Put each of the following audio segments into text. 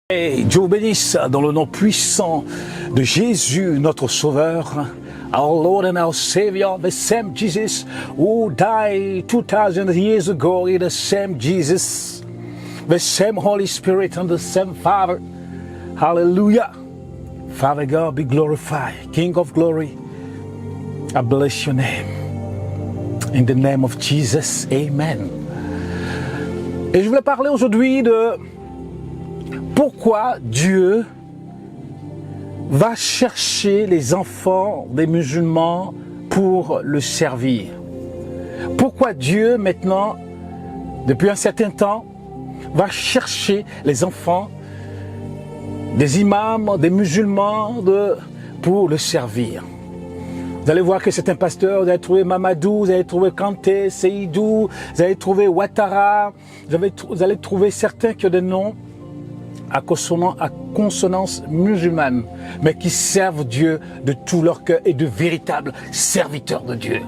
Et Dieu vous bénisse dans le nom puissant de Jésus, notre Sauveur, our Lord and our Savior, the same Jesus who died 2000 years ago, is the same Jesus, the same Holy Spirit and the same Father. Hallelujah. Father God, be glorified. King of glory, I bless your name. In the name of Jesus, amen. Et je voulais parler aujourd'hui de pourquoi Dieu va chercher les enfants des musulmans pour le servir. Pourquoi Dieu maintenant, depuis un certain temps, va chercher les enfants des imams, des musulmans pour le servir. Vous allez voir que c'est un pasteur, vous allez trouver Mamadou, vous allez trouver Kanté, Seydou, vous allez trouver Ouattara, vous allez trouver certains qui ont des noms à consonance musulmane, mais qui servent Dieu de tout leur cœur et de véritables serviteurs de Dieu,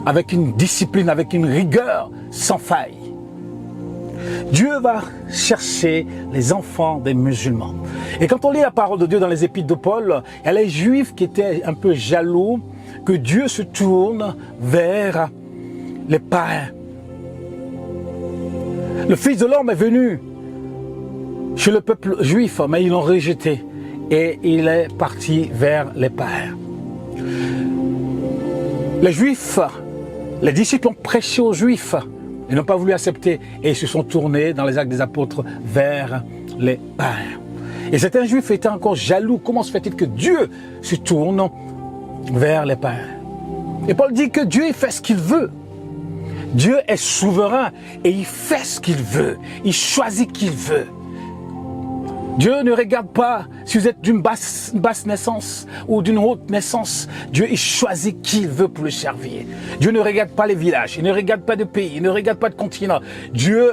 avec une discipline, avec une rigueur sans faille. Dieu va chercher les enfants des musulmans. Et quand on lit la parole de Dieu dans les épîtres de Paul, il y a les juifs qui étaient un peu jaloux que Dieu se tourne vers les païens. Le Fils de l'homme est venu chez le peuple juif, mais ils l'ont rejeté et il est parti vers les païens. Les juifs, les disciples ont prêché aux juifs, ils n'ont pas voulu accepter et ils se sont tournés dans les actes des apôtres vers les païens. Et certains juifs étaient encore jaloux. Comment se fait-il que Dieu se tourne vers les païens? Et Paul dit que Dieu il fait ce qu'il veut. Dieu est souverain et il fait ce qu'il veut. Il choisit qui il veut. Dieu ne regarde pas si vous êtes d'une basse naissance ou d'une haute naissance. Dieu, il choisit qui il veut pour le servir. Dieu ne regarde pas les villages, il ne regarde pas de pays, il ne regarde pas de continent. Dieu,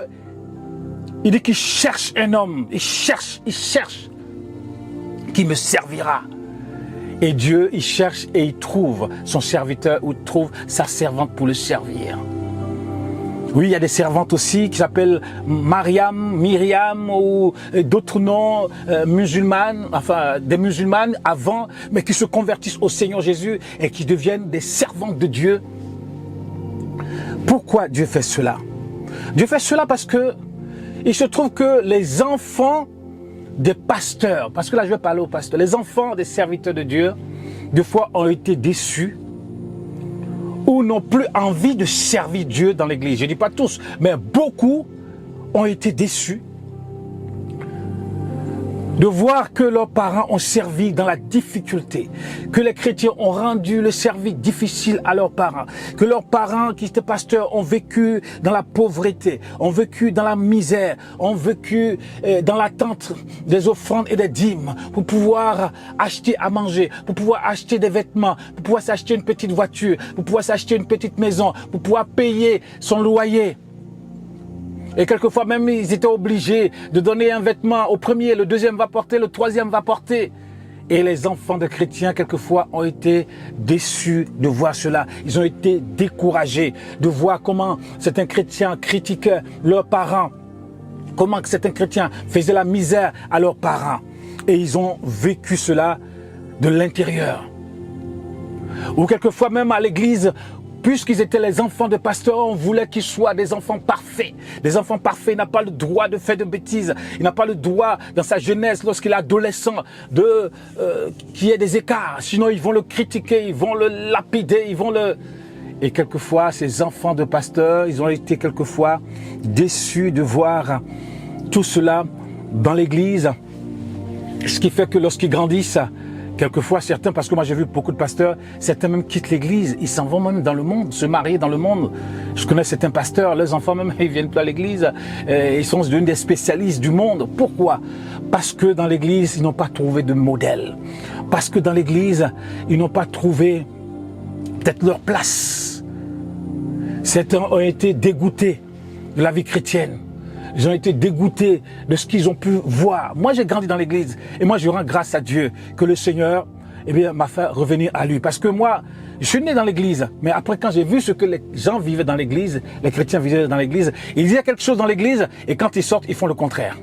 il dit qu'il cherche un homme, il cherche qui me servira. Et Dieu, il cherche et il trouve son serviteur ou trouve sa servante pour le servir. Oui, il y a des servantes aussi qui s'appellent Myriam ou d'autres noms musulmanes, enfin des musulmanes avant, mais qui se convertissent au Seigneur Jésus et qui deviennent des servantes de Dieu. Pourquoi Dieu fait cela? Dieu fait cela parce que il se trouve que les enfants des pasteurs, parce que là je vais parler aux pasteurs, les enfants des serviteurs de Dieu, des fois ont été déçus ou n'ont plus envie de servir Dieu dans l'église. Je ne dis pas tous, mais beaucoup ont été déçus de voir que leurs parents ont servi dans la difficulté, que les chrétiens ont rendu le service difficile à leurs parents, que leurs parents qui étaient pasteurs ont vécu dans la pauvreté, ont vécu dans la misère, ont vécu dans l'attente des offrandes et des dîmes pour pouvoir acheter à manger, pour pouvoir acheter des vêtements, pour pouvoir s'acheter une petite voiture, pour pouvoir s'acheter une petite maison, pour pouvoir payer son loyer. Et quelquefois même, ils étaient obligés de donner un vêtement au premier, le deuxième va porter, le troisième va porter. Et les enfants de chrétiens, quelquefois, ont été déçus de voir cela. Ils ont été découragés de voir comment certains chrétiens critiquaient leurs parents, comment certains chrétiens faisaient la misère à leurs parents. Et ils ont vécu cela de l'intérieur. Ou quelquefois même à l'église, puisqu'ils étaient les enfants de pasteurs, on voulait qu'ils soient des enfants parfaits. Des enfants parfaits, il n'a pas le droit de faire de bêtises. Il n'a pas le droit, dans sa jeunesse, lorsqu'il est adolescent, qu'il y ait des écarts. Sinon, ils vont le critiquer, ils vont le lapider, Et quelquefois, ces enfants de pasteurs, ils ont été quelquefois déçus de voir tout cela dans l'église. Ce qui fait que lorsqu'ils grandissent, quelquefois, certains, parce que moi j'ai vu beaucoup de pasteurs, certains même quittent l'église, ils s'en vont même dans le monde, se marier dans le monde. Je connais certains pasteurs, leurs enfants même, ils viennent plus à l'église, ils sont devenus des spécialistes du monde. Pourquoi? Parce que dans l'église, ils n'ont pas trouvé de modèle. Parce que dans l'église, ils n'ont pas trouvé peut-être leur place. Certains ont été dégoûtés de la vie chrétienne. Ils ont été dégoûtés de ce qu'ils ont pu voir. Moi, j'ai grandi dans l'église et moi, je rends grâce à Dieu que le Seigneur m'a fait revenir à lui. Parce que moi, je suis né dans l'église, mais après quand j'ai vu ce que les gens vivaient dans l'église, les chrétiens vivaient dans l'église, il y a quelque chose dans l'église et quand ils sortent, ils font le contraire.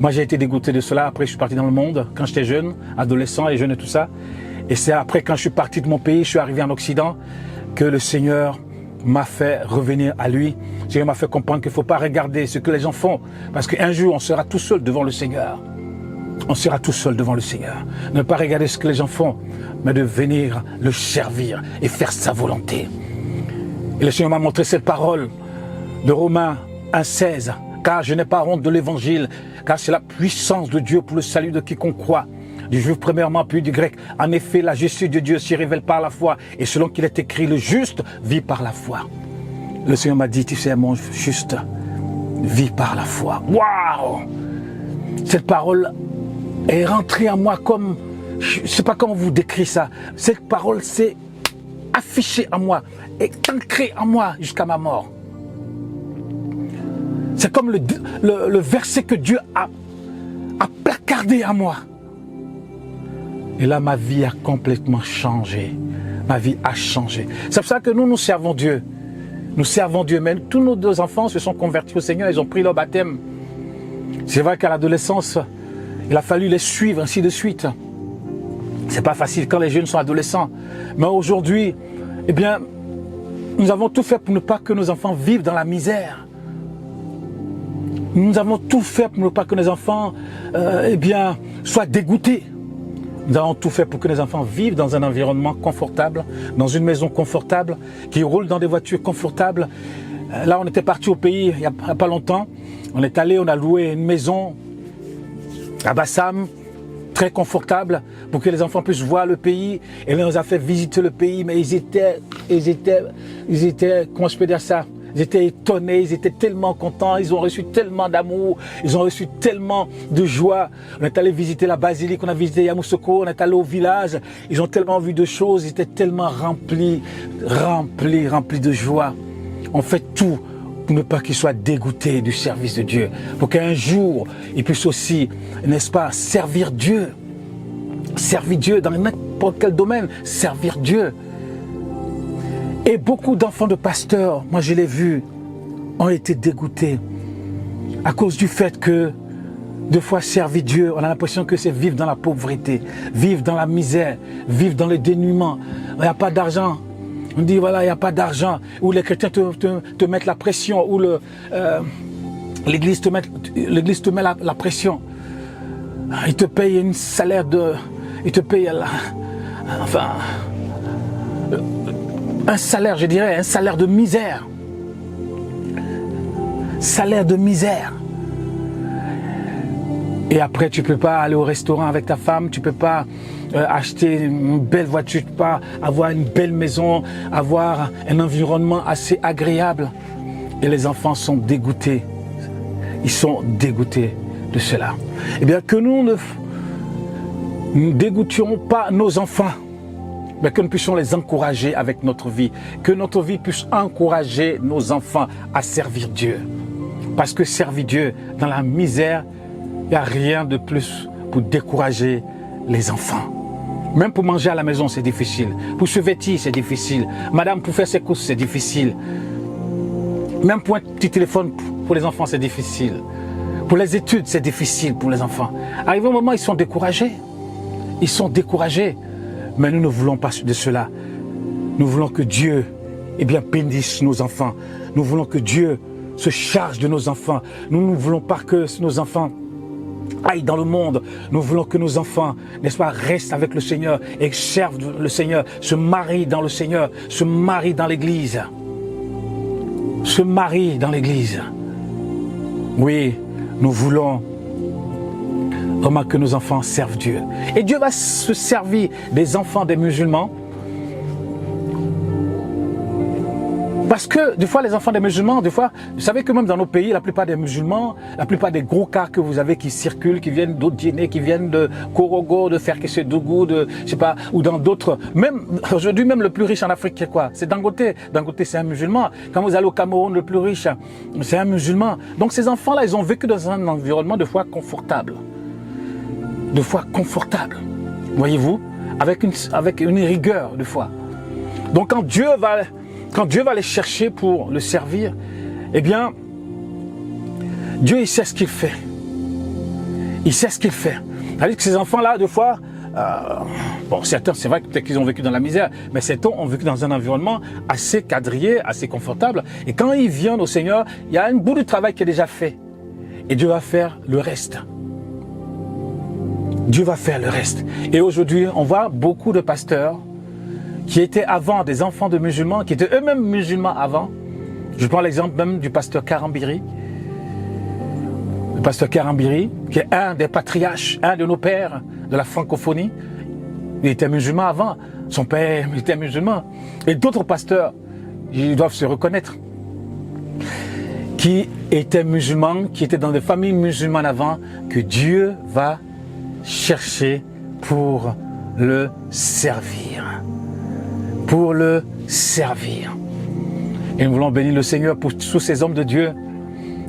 Moi, j'ai été dégoûté de cela. Après, je suis parti dans le monde quand j'étais jeune, adolescent et jeune et tout ça. Et c'est après, quand je suis parti de mon pays, je suis arrivé en Occident, que le Seigneur m'a fait revenir à lui. Le Seigneur m'a fait comprendre qu'il ne faut pas regarder ce que les gens font. Parce qu'un jour, on sera tout seul devant le Seigneur. On sera tout seul devant le Seigneur. Ne pas regarder ce que les gens font, mais de venir le servir et faire sa volonté. Et le Seigneur m'a montré cette parole de Romains 1,16. Car je n'ai pas honte de l'évangile, car c'est la puissance de Dieu pour le salut de quiconque croit. Du juif premièrement, puis du grec. En effet, la justice de Dieu s'y révèle par la foi. Et selon qu'il est écrit, le juste vit par la foi. Le Seigneur m'a dit, tu sais, mon juste, vit par la foi. Waouh! Cette parole est rentrée en moi comme, je ne sais pas comment vous décrire ça. Cette parole s'est affichée en moi, est ancrée en moi jusqu'à ma mort. C'est comme le verset que Dieu a placardé à moi. Et là, ma vie a complètement changé. Ma vie a changé. C'est pour ça que nous servons Dieu. Nous servons Dieu. Mais tous nos deux enfants se sont convertis au Seigneur. Ils ont pris leur baptême. C'est vrai qu'à l'adolescence, il a fallu les suivre, ainsi de suite. C'est pas facile quand les jeunes sont adolescents. Mais aujourd'hui, eh bien, nous avons tout fait pour ne pas que nos enfants vivent dans la misère. Nous avons tout fait pour ne pas que nos enfants eh bien, soient dégoûtés. Nous avons tout fait pour que les enfants vivent dans un environnement confortable, dans une maison confortable, qui roulent dans des voitures confortables. Là, on était parti au pays il n'y a pas longtemps. On est allé, on a loué une maison à Bassam, très confortable, pour que les enfants puissent voir le pays. Et là, on nous a fait visiter le pays, mais ils étaient, comment je peux dire ça? Ils étaient étonnés, ils étaient tellement contents, ils ont reçu tellement d'amour, ils ont reçu tellement de joie. On est allé visiter la basilique, on a visité Yamoussoukro, on est allé au village, ils ont tellement vu de choses, ils étaient tellement remplis de joie. On fait tout pour ne pas qu'ils soient dégoûtés du service de Dieu, pour qu'un jour, ils puissent aussi, n'est-ce pas, servir Dieu. Servir Dieu dans n'importe quel domaine, servir Dieu. Et beaucoup d'enfants de pasteurs, moi je l'ai vu, ont été dégoûtés à cause du fait que, deux fois servir Dieu, on a l'impression que c'est vivre dans la pauvreté, vivre dans la misère, vivre dans le dénuement. Il n'y a pas d'argent. On dit voilà, il n'y a pas d'argent. Ou les chrétiens te mettent la pression, ou l'église te met la pression. Ils te payent une salaire de... Ils te payent un salaire, je dirais, un salaire de misère. Salaire de misère. Et après, tu ne peux pas aller au restaurant avec ta femme, tu ne peux pas acheter une belle voiture, tu ne peux pas avoir une belle maison, avoir un environnement assez agréable. Et les enfants sont dégoûtés. Ils sont dégoûtés de cela. Eh bien, que nous ne dégoûtions pas nos enfants, mais que nous puissions les encourager avec notre vie. Que notre vie puisse encourager nos enfants à servir Dieu. Parce que servir Dieu dans la misère, il n'y a rien de plus pour décourager les enfants. Même pour manger à la maison, c'est difficile. Pour se vêtir, c'est difficile. Madame, pour faire ses courses, c'est difficile. Même pour un petit téléphone, pour les enfants, c'est difficile. Pour les études, c'est difficile pour les enfants. Arrivé au moment, ils sont découragés. Ils sont découragés. Mais nous ne voulons pas de cela. Nous voulons que Dieu bénisse nos enfants. Nous voulons que Dieu se charge de nos enfants. Nous ne voulons pas que nos enfants aillent dans le monde. Nous voulons que nos enfants, n'est-ce pas, restent avec le Seigneur et servent le Seigneur, se marient dans le Seigneur, se marient dans l'Église. Se marient dans l'Église. Oui, nous voulons vraiment que nos enfants servent Dieu. Et Dieu va se servir des enfants des musulmans. Parce que, des fois, les enfants des musulmans, des fois, vous savez que même dans nos pays, la plupart des musulmans, la plupart des gros cas que vous avez qui circulent, qui viennent d'autres Guinée, qui viennent de Korogo, de Ferkessédougou, de, je sais pas, ou dans d'autres, même, aujourd'hui, même le plus riche en Afrique, c'est quoi? C'est Dangote. Dangote, c'est un musulman. Quand vous allez au Cameroun, le plus riche, c'est un musulman. Donc, ces enfants-là, ils ont vécu dans un environnement de foi confortable. De foi confortable. Voyez-vous? Avec une rigueur de foi. Donc, quand Dieu va les chercher pour le servir, eh bien, Dieu, il sait ce qu'il fait. Il sait ce qu'il fait. C'est-à-dire que ces enfants-là, deux fois, bon, certains, c'est vrai que peut-être qu'ils ont vécu dans la misère, mais certains ont vécu dans un environnement assez quadrillé, assez confortable. Et quand ils viennent au Seigneur, il y a un bout de travail qui est déjà fait. Et Dieu va faire le reste. Dieu va faire le reste. Et aujourd'hui, on voit beaucoup de pasteurs qui étaient avant des enfants de musulmans, qui étaient eux-mêmes musulmans avant. Je prends l'exemple même du pasteur Karambiri. Le pasteur Karambiri, qui est un des patriarches, un de nos pères de la francophonie. Il était musulman avant. Son père était musulman. Et d'autres pasteurs, ils doivent se reconnaître, qui étaient musulmans, qui étaient dans des familles musulmanes avant, que Dieu va chercher pour le servir. Pour le servir. Et nous voulons bénir le Seigneur pour tous ces hommes de Dieu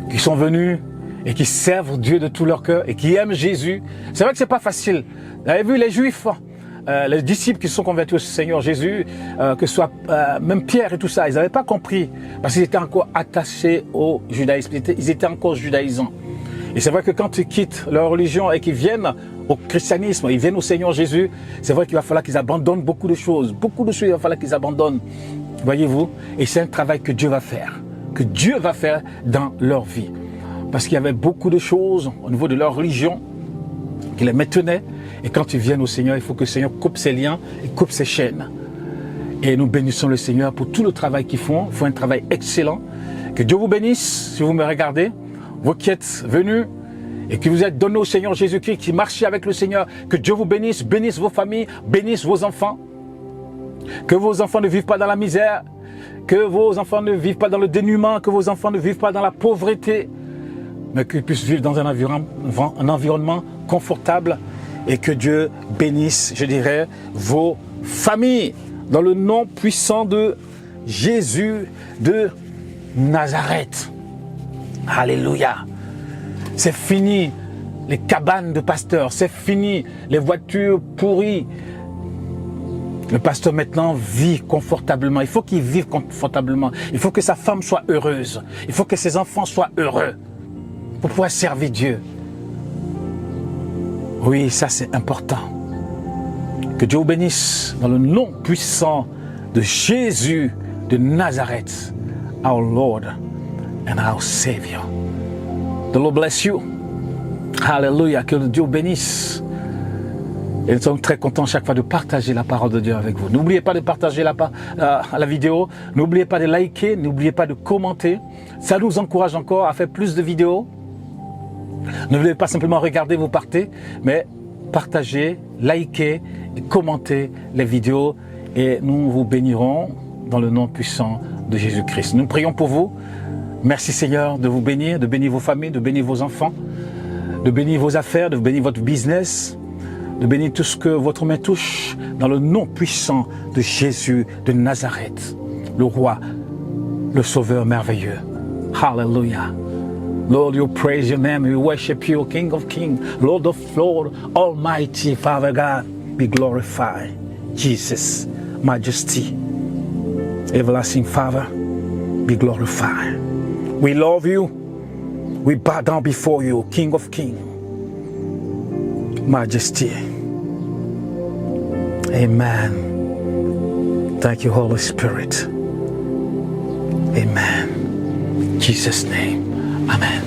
qui sont venus et qui servent Dieu de tout leur cœur et qui aiment Jésus. C'est vrai que c'est pas facile. Vous avez vu les Juifs, les disciples qui sont convertis au Seigneur Jésus, que ce soit même Pierre et tout ça, ils n'avaient pas compris parce qu'ils étaient encore attachés au judaïsme, ils étaient encore judaïsants. Et c'est vrai que quand ils quittent leur religion et qu'ils viennent au christianisme, ils viennent au Seigneur Jésus, c'est vrai qu'il va falloir qu'ils abandonnent beaucoup de choses. Beaucoup de choses, il va falloir qu'ils abandonnent. Voyez-vous? Et c'est un travail que Dieu va faire dans leur vie. Parce qu'il y avait beaucoup de choses au niveau de leur religion qui les maintenaient. Et quand ils viennent au Seigneur, il faut que le Seigneur coupe ses liens et coupe ses chaînes. Et nous bénissons le Seigneur pour tout le travail qu'ils font. Ils font un travail excellent. Que Dieu vous bénisse, si vous me regardez. Vous qui êtes venus et que vous êtes donnés au Seigneur Jésus-Christ, qui marchez avec le Seigneur, que Dieu vous bénisse, bénisse vos familles, bénisse vos enfants. Que vos enfants ne vivent pas dans la misère, que vos enfants ne vivent pas dans le dénuement, que vos enfants ne vivent pas dans la pauvreté, mais qu'ils puissent vivre dans un environnement confortable et que Dieu bénisse, je dirais, vos familles. Dans le nom puissant de Jésus de Nazareth. Alléluia. C'est fini les cabanes de pasteurs, c'est fini les voitures pourries. Le pasteur maintenant vit confortablement. Il faut qu'il vive confortablement. Il faut que sa femme soit heureuse. Il faut que ses enfants soient heureux pour pouvoir servir Dieu. Oui, ça c'est important. Que Dieu vous bénisse dans le nom puissant de Jésus de Nazareth, our Lord and our Savior. The Lord bless you. Hallelujah. Que Dieu vous bénisse. Et nous sommes très contents chaque fois de partager la parole de Dieu avec vous. N'oubliez pas de partager la vidéo. N'oubliez pas de liker. N'oubliez pas de commenter. Ça nous encourage encore à faire plus de vidéos. Ne voulez pas simplement regarder, vous partez, mais partagez, likez et commentez les vidéos et nous vous bénirons dans le nom puissant de Jésus-Christ. Nous prions pour vous. Merci Seigneur de vous bénir, de bénir vos familles, de bénir vos enfants, de bénir vos affaires, de bénir votre business, de bénir tout ce que votre main touche dans le nom puissant de Jésus de Nazareth, le roi, le sauveur merveilleux. Hallelujah. Lord, you praise your name, we worship you, King of Kings, Lord of Lords, Almighty Father God, be glorified. Jesus, Majesty, everlasting Father, be glorified. We love you, we bow down before you, King of Kings, Majesty. Amen. Thank you, Holy Spirit. Amen. In Jesus' name. Amen.